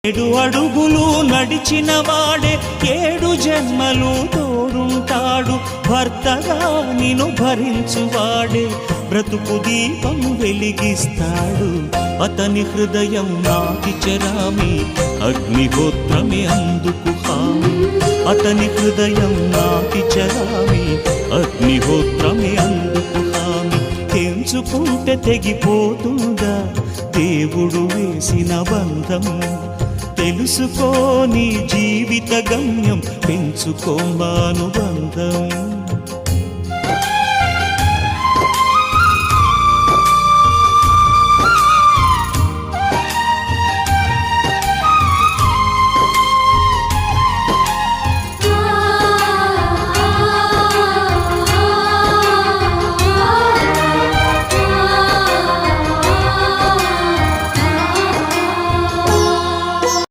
7 అడుగులు నడిచిన వాడే 7 జన్మలు తోడుంటాడు. భర్తగా నిన్ను భరించువాడే బ్రతుకు దీపం వెలిగిస్తాడు. అతని హృదయం నాటి చెరామి అగ్నిహోత్రమే అందుకు హామీ. అతని హృదయం నాటి చెరామి అగ్నిహోత్రమే అందుకు హామీ. తెంచుకుంటే తెగిపోతుందా దేవుడు వేసిన బంధం? తెలుసుకో నీ జీవిత గమ్యం, పెంచుకోమానుబంధం.